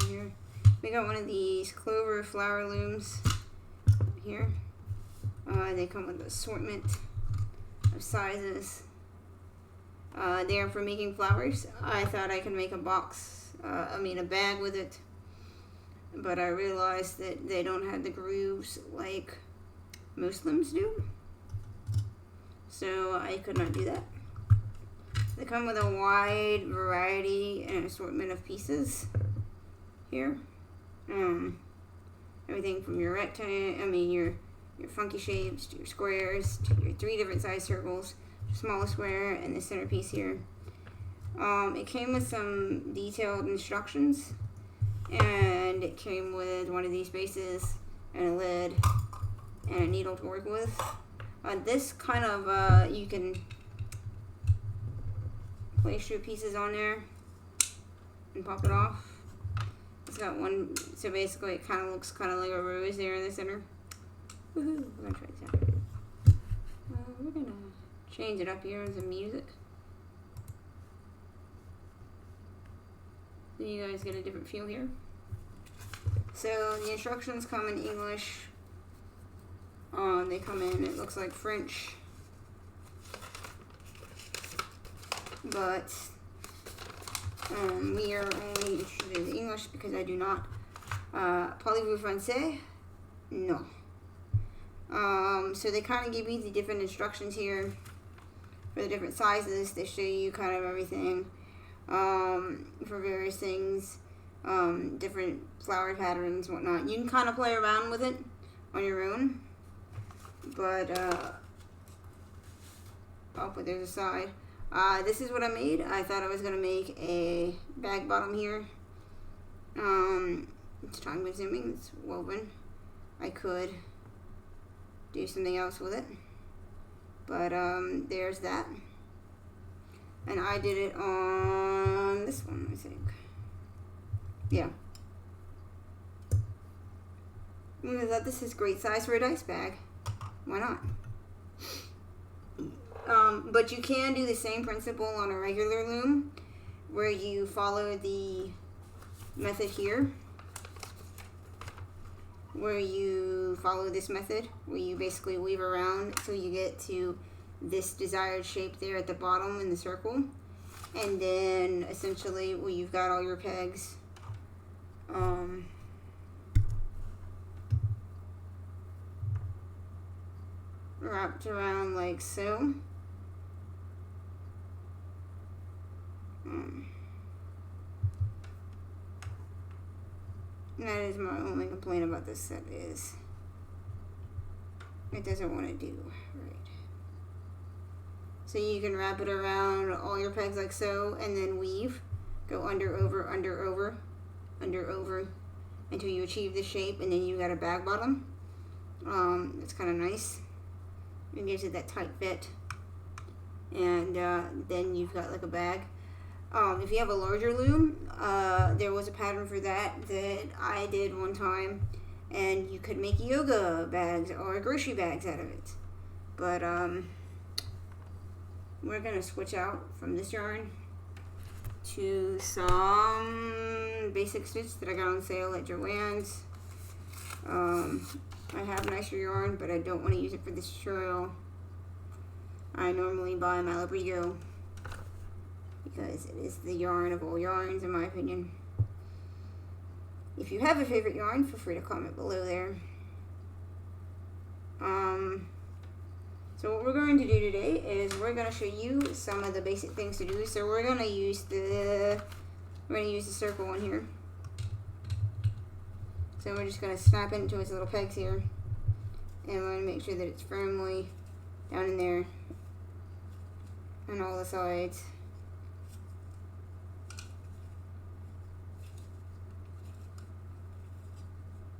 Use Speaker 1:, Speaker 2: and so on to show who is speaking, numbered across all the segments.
Speaker 1: here. We got one of these clover flower looms here. They come with an assortment of sizes. They are for making flowers. I thought I could make a a bag with it, but I realized that they don't have the grooves like most looms do, so I could not do that. They come with a wide variety and assortment of pieces here. Everything from your your funky shapes to your squares to your 3 different size circles, smallest square and the centerpiece here. It came with some detailed instructions, and it came with one of these bases and a lid and a needle to work with. This kind of you can place your pieces on there and pop it off. It's got one, so basically it kind of looks kind of like a rose there in the center. Woohoo! We're gonna try this out. We're gonna change it up here with some music, so you guys get a different feel here. So the instructions come in English. They come in, it looks like French, but we are only interested in English because I do not. Parlez-vous français? No. So they kind of give you the different instructions here for the different sizes. They show you kind of everything for various things, different flower patterns, whatnot. You can kind of play around with it on your own, but I'll put those aside. This is what I made. I thought I was going to make a bag bottom here. It's time consuming. It's woven. I could do something else with it, but there's that. And I did it on this one, I think. Yeah. I thought this is great size for a dice bag. Why not? But you can do the same principle on a regular loom, where you follow the method here, where you follow this method, where you basically weave around until you get to this desired shape there at the bottom in the circle, and then essentially where you've got all your pegs wrapped around like so. That is my only complaint about this set, is it doesn't want to do right. So you can wrap it around all your pegs like so, and then weave, go under, over, under, over, under, over, until you achieve this shape, and then you got a bag bottom. It's kind of nice. It gives it that tight fit, and then you've got like a bag. If you have a larger loom, there was a pattern for that I did one time, and you could make yoga bags or grocery bags out of it. But we're gonna switch out from this yarn to some basic stitch that I got on sale at Joann's. I have nicer yarn, but I don't want to use it for this tutorial. I normally buy my Malabrigo because it is the yarn of all yarns, in my opinion. If you have a favorite yarn, feel free to comment below there. So what we're going to do today is we're going to show you some of the basic things to do. So we're going to use the circle one here. So we're just going to snap it into its little pegs here, and we're going to make sure that it's firmly down in there on all the sides.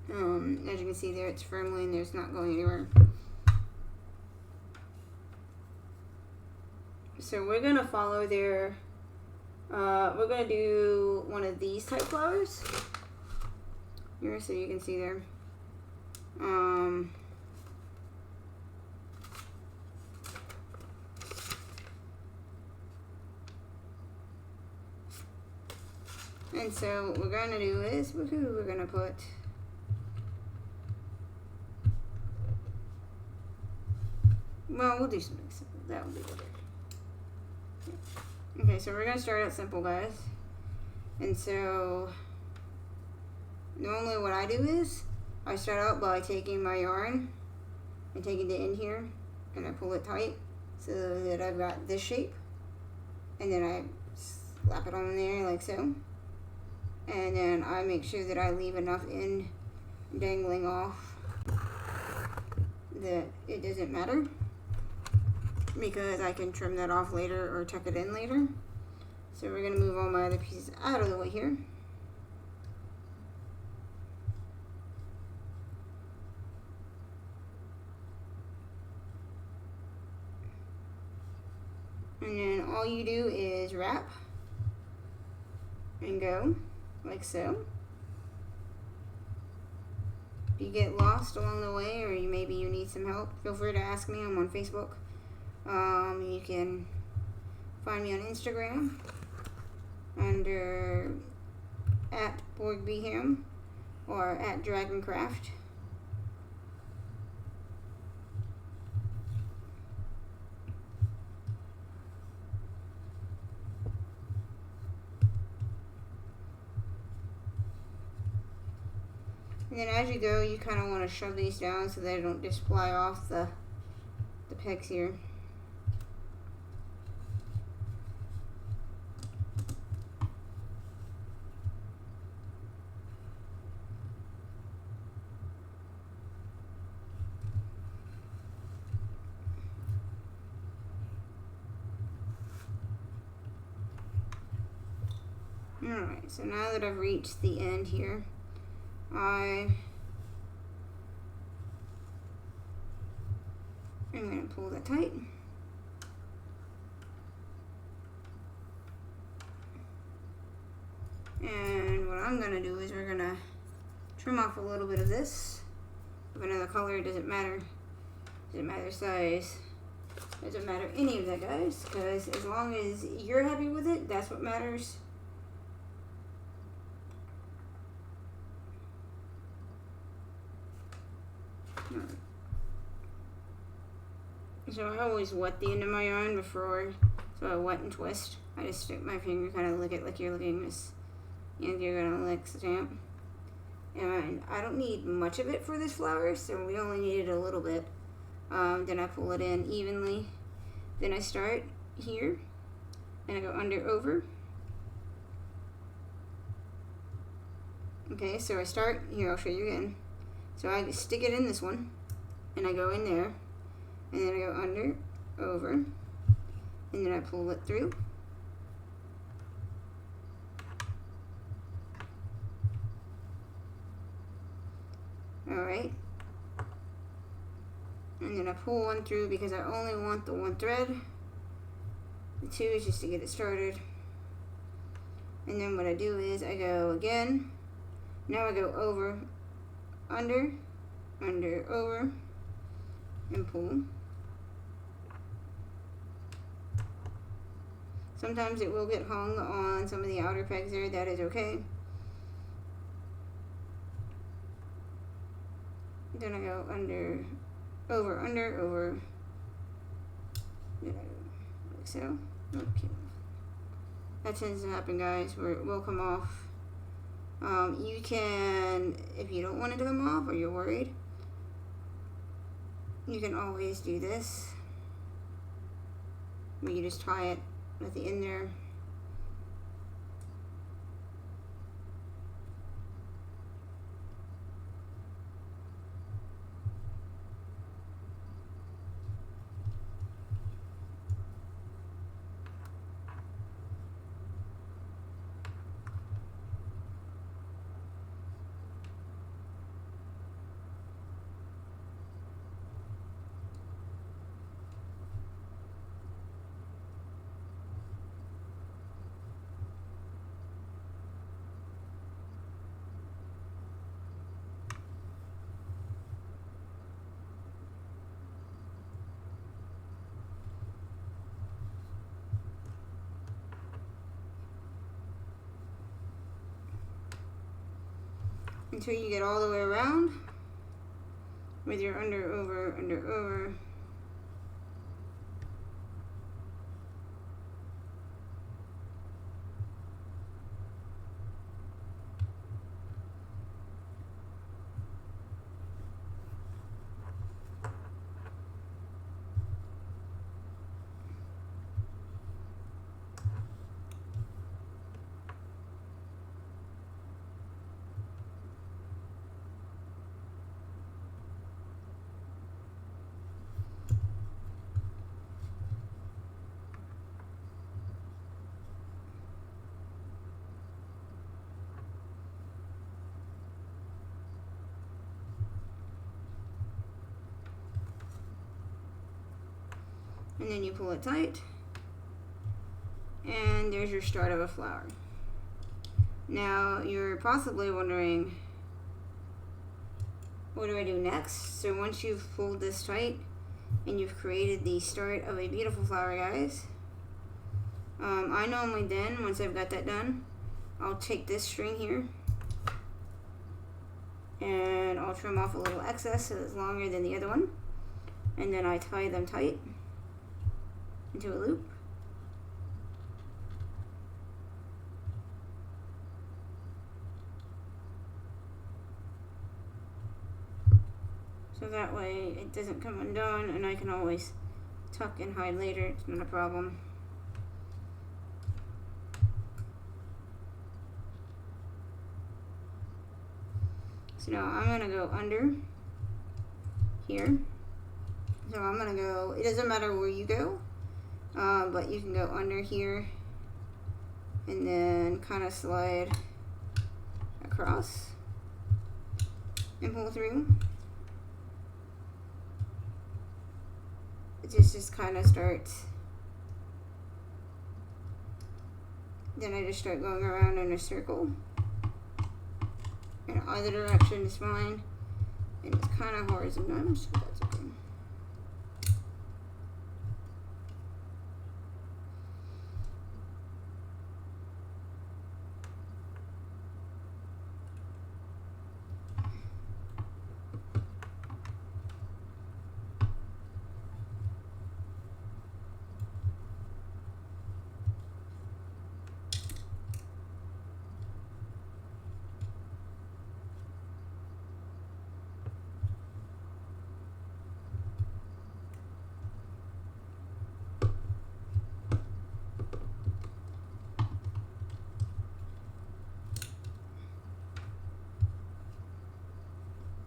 Speaker 1: As you can see there, it's firmly in there, it's not going anywhere. So we're going to follow their, we're going to do one of these type flowers here, so you can see there. And so what we're going to do is, woohoo, we're going to put well, we'll do something simple. That will be better. Okay, so we're going to start out simple, guys. And so normally what I do is I start out by taking my yarn and taking the end here and I pull it tight so that I've got this shape, and then I slap it on there like so, and then I make sure that I leave enough end dangling off that it doesn't matter, because I can trim that off later or tuck it in later. So we're going to move all my other pieces out of the way here. And then all you do is wrap and go like so. If you get lost along the way, or maybe you need some help, feel free to ask me. I'm on Facebook. You can find me on Instagram under @BorgBehem or @DragonCraft. And then as you go, you kind of want to shove these down so they don't just fly off the pegs here. Alright, so now that I've reached the end here, I'm going to pull that tight. And what I'm going to do is we're going to trim off a little bit of this of another color. It doesn't matter. Doesn't matter size. Doesn't matter any of that, guys, because as long as you're happy with it, that's what matters. So I always wet the end of my yarn before, so I wet and twist. I just stick my finger, kind of lick it like you're licking this, and you're gonna lick stamp. And I don't need much of it for this flower, so we only needed a little bit. Then I pull it in evenly. Then I start here, and I go under, over. Okay, so I start here. I'll show you again. So I stick it in this one, and I go in there, and then I go under, over, and then I pull it through. Alright. And then I pull one through because I only want the one thread. The two is just to get it started. And then what I do is I go again. Now I go over, under, over, and pull. Sometimes it will get hung on some of the outer pegs there. That is okay. Then I go under, over, over. Then I go like so. Okay. That tends to happen, guys, where it will come off. You can, if you don't want it to come off or you're worried, you can always do this, where you just tie it at the end there. until you get all the way around with your under, over, under, over. And then you pull it tight, and there's your start of a flower. Now you're possibly wondering, what do I do next? So once you've pulled this tight and you've created the start of a beautiful flower, guys, I normally then, once I've got that done, I'll take this string here and I'll trim off a little excess so it's longer than the other one, and then I tie them tight into a loop. So that way it doesn't come undone, and I can always tuck and hide later. It's not a problem. So now I'm going to go under here. So I'm going to go, it doesn't matter where you go, but you can go under here and then kind of slide across and pull through. It just kind of starts. Then I just start going around in a circle. In either direction is fine. And it's kind of hard sometimes, but that's okay.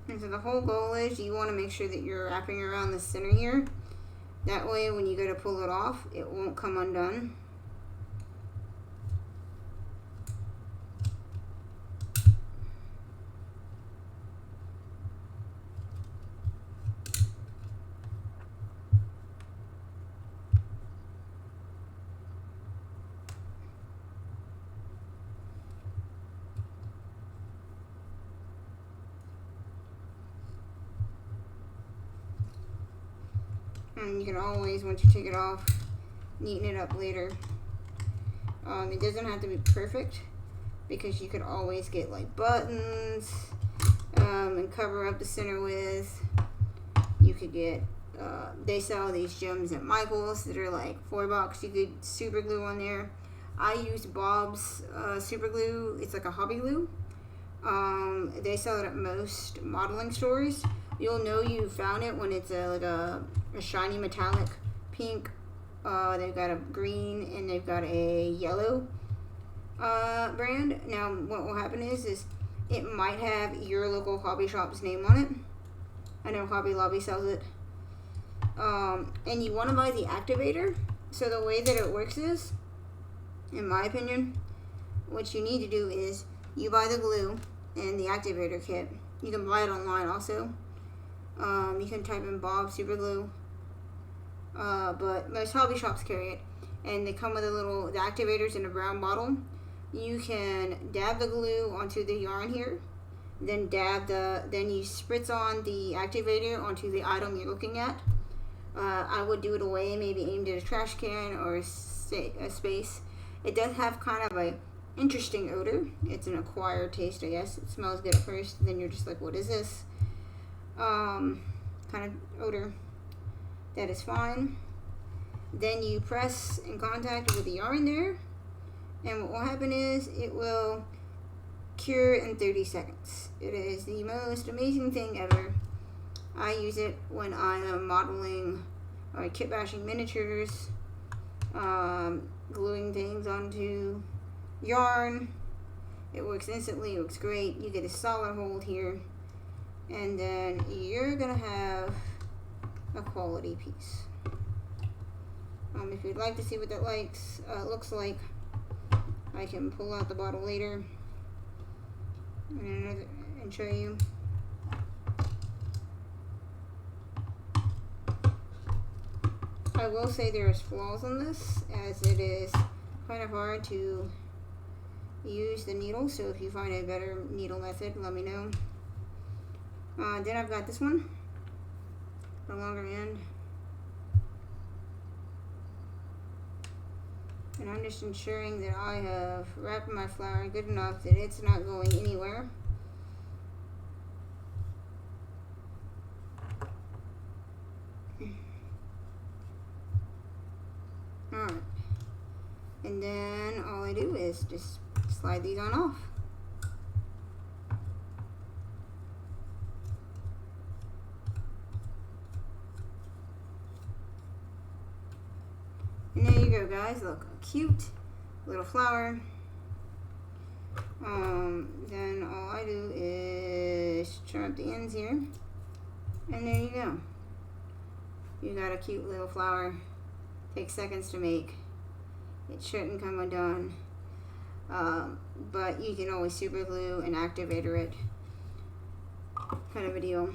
Speaker 1: And so the whole goal is you want to make sure that you're wrapping around the center here. That way when you go to pull it off, it won't come undone. And you can always, once you take it off, neaten it up later. It doesn't have to be perfect, because you could always get like buttons and cover up the center with. You could get, they sell these gems at Michael's that are like $4. You could super glue on there. I use Bob's super glue. It's like a hobby glue. They sell it at most modeling stores. You'll know you found it when it's like a shiny metallic pink. They've got a green and they've got a yellow brand. Now what will happen is it might have your local hobby shop's name on it. I know Hobby Lobby sells it. And you want to buy the activator. So the way that it works is, in my opinion, what you need to do is you buy the glue and the activator kit. You can buy it online also. You can type in Bob Super Glue, but most hobby shops carry it, and they come with the activators in a brown bottle. You can dab the glue onto the yarn here, then then you spritz on the activator onto the item you're looking at. I would do it away, maybe aimed at a trash can or a space. It does have kind of interesting odor. It's an acquired taste, I guess. It smells good at first, then you're just like, what is this? Kind of odor. That is fine. Then you press in contact with the yarn there, and what will happen is it will cure in 30 seconds. It is the most amazing thing ever. I use it when I am modeling or kit bashing miniatures, gluing things onto yarn. It works instantly, it works great. You get a solid hold here, and then you're gonna have a quality piece. If you'd like to see what that looks like, I can pull out the bottle later and show you. I will say there's flaws on this, as it is kind of hard to use the needle, so if you find a better needle method, let me know. Then I've got this one, the longer end. And I'm just ensuring that I have wrapped my flower good enough that it's not going anywhere. Alright. And then all I do is just slide these on off. And there you go, guys. Look, a cute little flower. Then all I do is trim up the ends here, and there you go. You got a cute little flower. Takes seconds to make. It shouldn't come undone, but you can always super glue and activator it. Kind of a deal.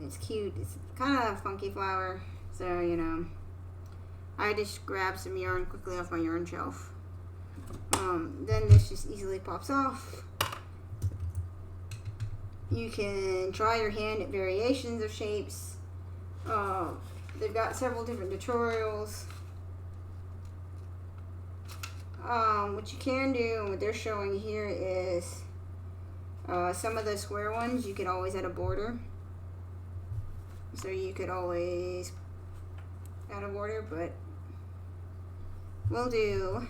Speaker 1: It's cute. It's kind of a funky flower, so you know, I just grab some yarn quickly off my yarn shelf. Then this just easily pops off. You can try your hand at variations of shapes. They've got several different tutorials. What you can do, and what they're showing here is some of the square ones you can always add a border. So you could always add a border, but we'll do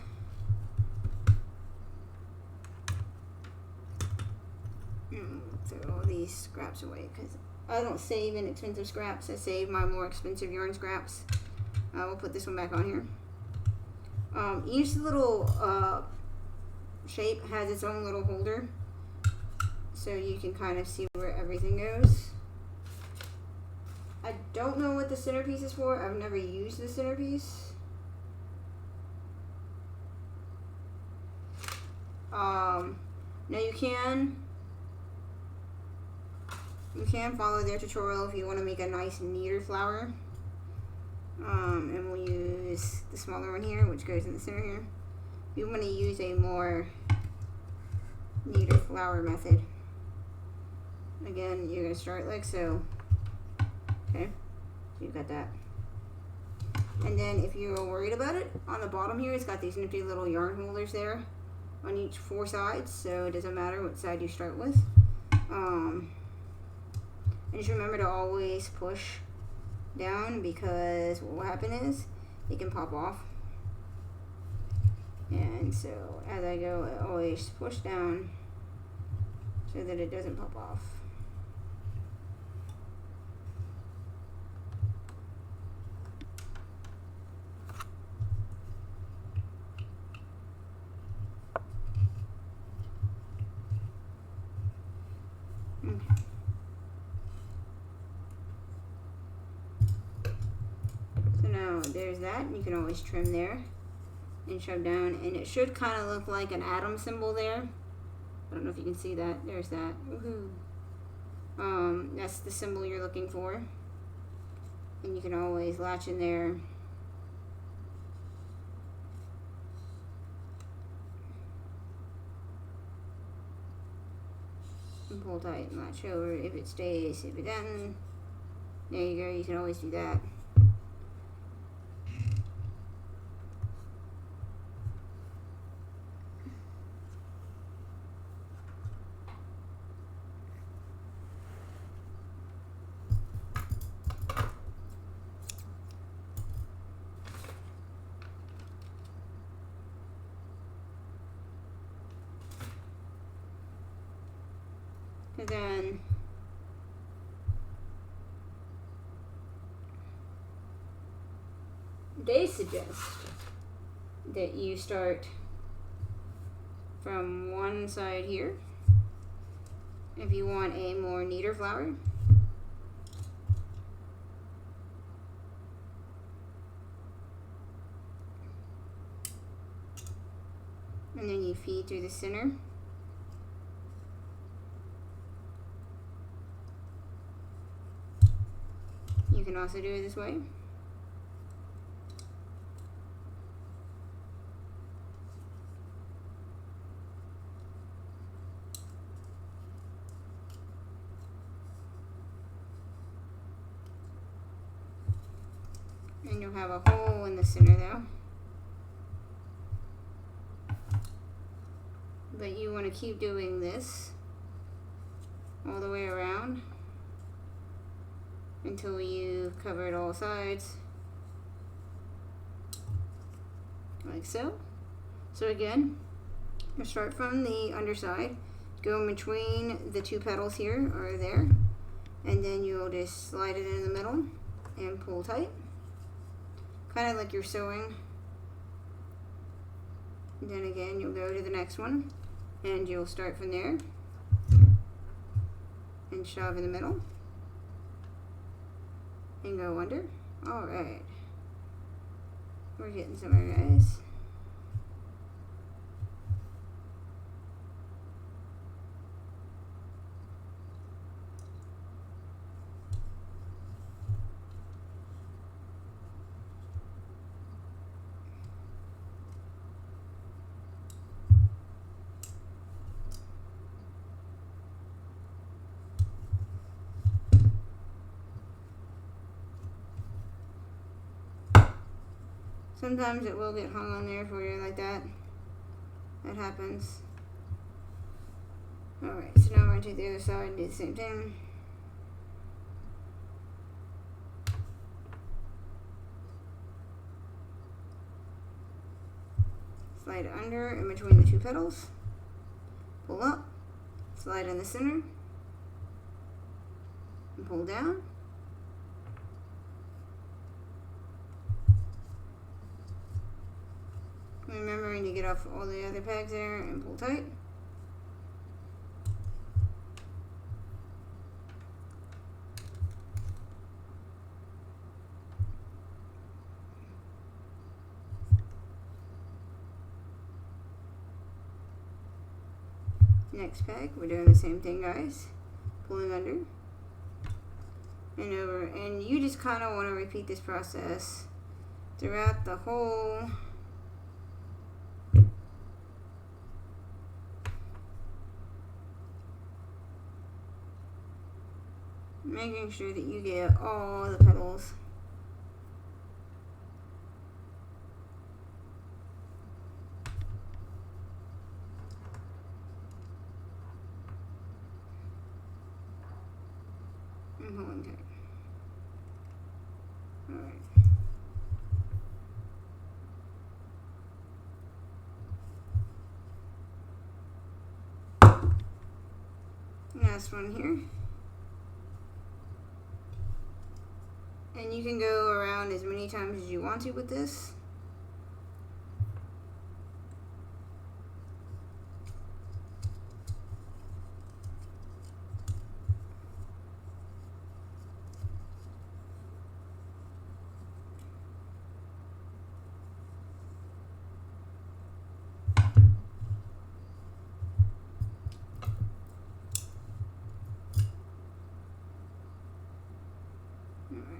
Speaker 1: throw all these scraps away, because I don't save inexpensive scraps. I save my more expensive yarn scraps. We'll put this one back on here. Each little shape has its own little holder, so you can kind of see where everything goes. I don't know what the centerpiece is for. I've never used the centerpiece. Now you can follow their tutorial if you want to make a nice neater flower. And we'll use the smaller one here, which goes in the center here. If you want to use a more neater flower method, again, you're going to start like so. Okay, so you've got that. And then if you're worried about it, on the bottom here, it's got these nifty little yarn holders there on each 4 sides, so it doesn't matter what side you start with. And just remember to always push down, because what will happen is it can pop off. And so as I go, I always push down so that it doesn't pop off. There's that, and you can always trim there and shove down, and it should kind of look like an atom symbol there. I don't know if you can see that. There's that. Woohoo! That's the symbol you're looking for, and you can always latch in there. And pull tight and latch over. If it stays, if it doesn't, there you go. You can always do that. And then they suggest that you start from one side here if you want a more neater flower. And then you feed through the center. You can also do it this way. And you'll have a hole in the center though. But you want to keep doing this all the way around until you've covered all sides, like so. So again, you start from the underside, go in between the two petals here or there, and then you'll just slide it in the middle and pull tight, kind of like you're sewing. And then again, you'll go to the next one, and you'll start from there and shove in the middle and go under. All right, we're getting somewhere, guys. Sometimes it will get hung on there for you like that. That happens. Alright, so now we're going to take the other side and do the same thing. Slide under in between the two petals. Pull up. Slide in the center. And pull down. Remembering to get off all the other pegs there and pull tight. Next peg, we're doing the same thing, guys. Pulling under and over, and you just kind of want to repeat this process throughout the whole making sure that you get all the petals. And holding tight. Alright. Last one here. And you can go around as many times as you want to with this.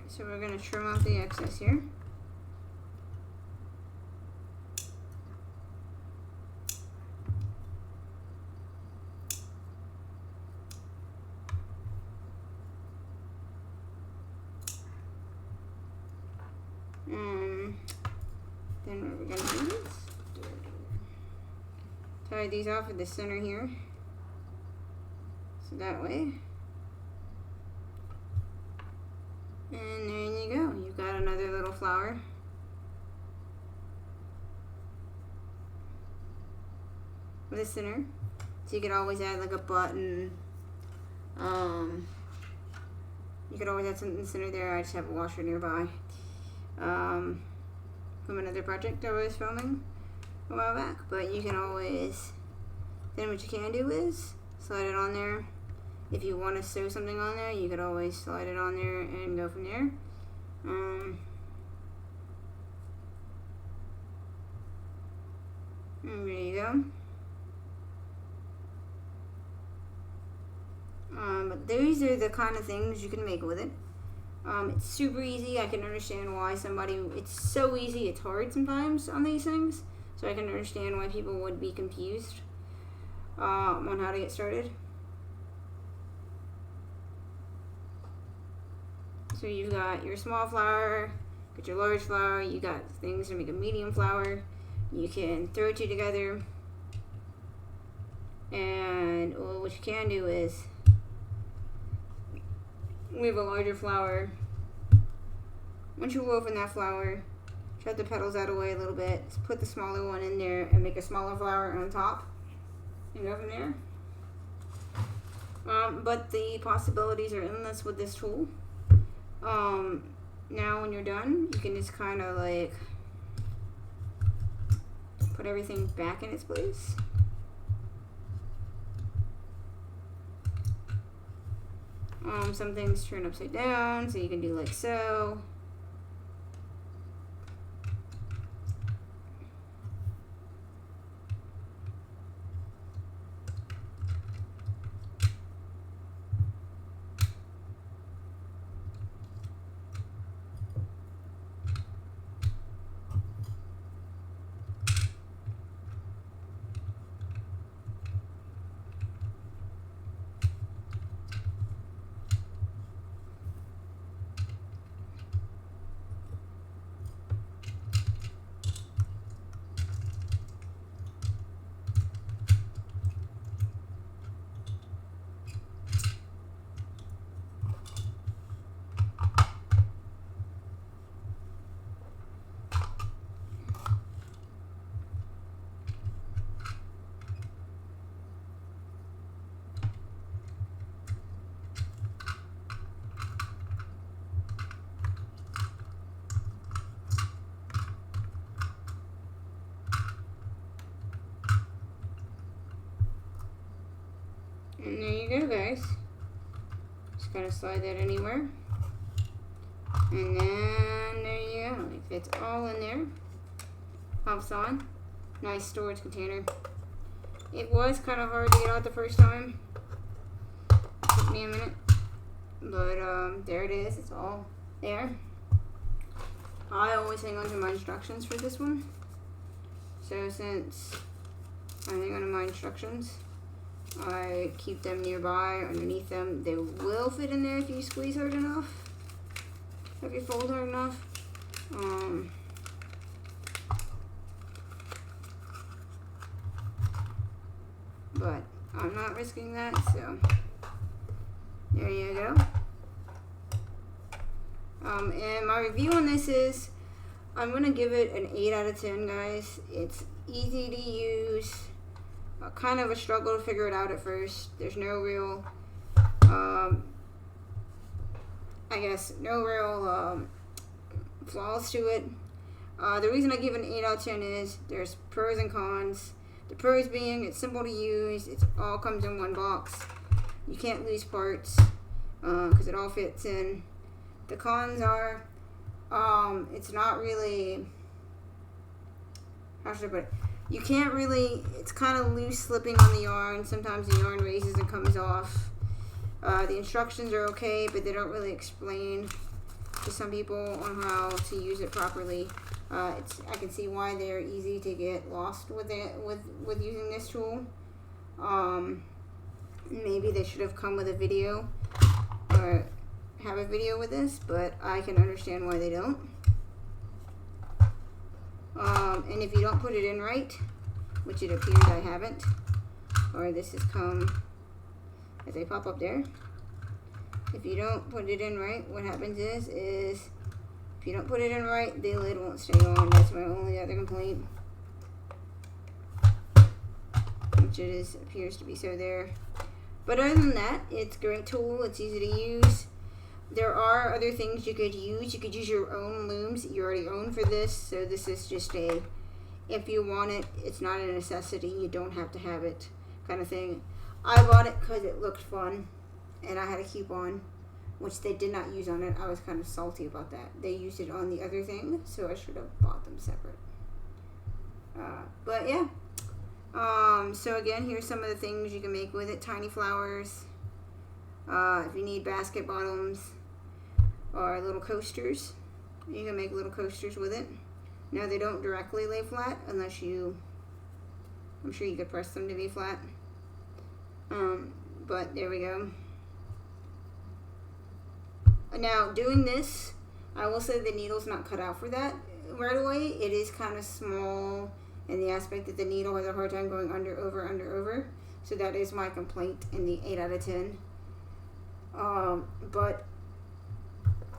Speaker 1: So we're going to trim off the excess here. Then what we're going to do is tie these off at the center here. So that way. And there you go. You've got another little flower. With a center. So you could always add like a button You could always add something in the center there. I just have a washer nearby. From another project I was filming a while back. But you can always, then what you can do is slide it on there. If you want to sew something on there, you could always slide it on there and go from there. And there you go. But these are the kind of things you can make with it. It's super easy. I can understand why it's so easy, it's hard sometimes on these things. So I can understand why people would be confused on how to get started. So you've got your small flower, got your large flower, you got things to make a medium flower. You can throw two together. And what you can do is, we have a larger flower. Once you've woven that flower, shut the petals out of the way a little bit, put the smaller one in there and make a smaller flower on top and go from there. But the possibilities are endless with this tool. Now when you're done, you can just kind of like put everything back in its place. Some things turn upside down, so you can do like so. And there you go, guys. Just gotta slide that anywhere. And then there you go. It fits all in there. Pops on. Nice storage container. It was kind of hard to get out the first time. It took me a minute. But there it is. It's all there. I always hang on to my instructions for this one. So since I hang on to my instructions, I keep them nearby, underneath them. They will fit in there if you squeeze hard enough, if you fold hard enough. But I'm not risking that, so there you go. And my review on this is, I'm going to give it an 8 out of 10, guys. It's easy to use. Kind of a struggle to figure it out at first. There's no real, flaws to it. The reason I give it an 8 out of 10 is there's pros and cons. The pros being it's simple to use. It all comes in one box. You can't lose parts because it all fits in. The cons are it's not really, how should I put it? You can't really, it's kind of loose slipping on the yarn. Sometimes the yarn raises and comes off. The instructions are okay, but they don't really explain to some people on how to use it properly. I can see why they're easy to get lost with it, with using this tool. Maybe they should have come with a video or have a video with this, but I can understand why they don't. And if you don't put it in right, which it appears I haven't, or this has come as they pop up there. If you don't put it in right, what happens is if you don't put it in right, the lid won't stay on. That's my only other complaint, which it is appears to be so there. But other than that, it's a great tool. It's easy to use. There are other things you could use. You could use your own looms that you already own for this. So this is just a, if you want it, it's not a necessity. You don't have to have it kind of thing. I bought it because it looked fun and I had a coupon, which they did not use on it. I was kind of salty about that. They used it on the other thing, so I should have bought them separate. But yeah. So again, here's some of the things you can make with it. Tiny flowers. If you need basket bottoms or little coasters, you can make little coasters with it. Now they don't directly lay flat unless you, I'm sure you could press them to be flat. But there we go. Now doing this, I will say the needle's not cut out for that right away. It is kind of small in the aspect that the needle has a hard time going under, over. So that is my complaint in the 8 out of 10. But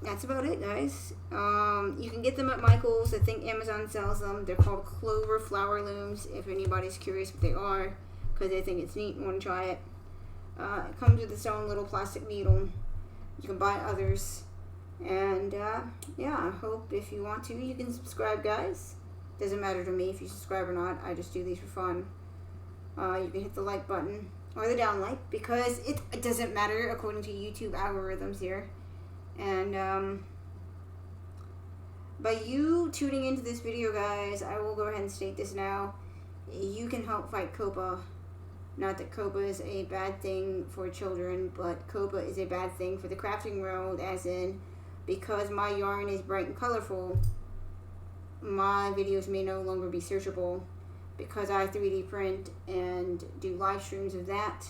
Speaker 1: that's about it, guys. You can get them at Michael's. I think Amazon sells them. They're called Clover Flower Looms, if anybody's curious what they are, because they think it's neat and want to try it. It comes with its own little plastic needle. You can buy others. And yeah, I hope if you want to, you can subscribe, guys. Doesn't matter to me if you subscribe or not. I just do these for fun. You can hit the like button or the down like, because it doesn't matter according to YouTube algorithms here. And by you tuning into this video, guys, I will go ahead and state this now. You can help fight COPA. Not that COPA is a bad thing for children, but COPA is a bad thing for the crafting world, as in, because my yarn is bright and colorful, my videos may no longer be searchable. Because I 3D print and do live streams of that,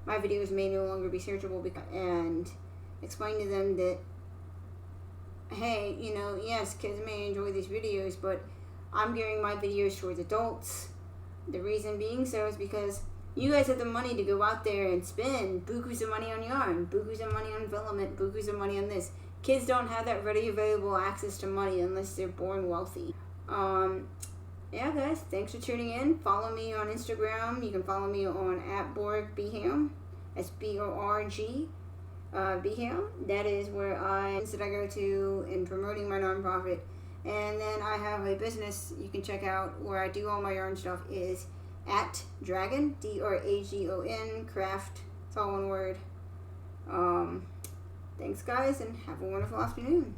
Speaker 1: my videos may no longer be searchable, and explain to them that, hey, you know, yes, kids may enjoy these videos, but I'm gearing my videos towards adults. The reason being so is because you guys have the money to go out there and spend bukus of money on yarn, bukus of money on filament, bukus of money on this. Kids don't have that ready available access to money unless they're born wealthy. Yeah, guys, thanks for tuning in. Follow me on Instagram. You can follow me on @BorgBham. That's BORG Beham. That is where I go to in promoting my nonprofit. And then I have a business you can check out where I do all my yarn stuff is @Dragon, DRAGON Craft. It's all one word. Thanks, guys, and have a wonderful afternoon.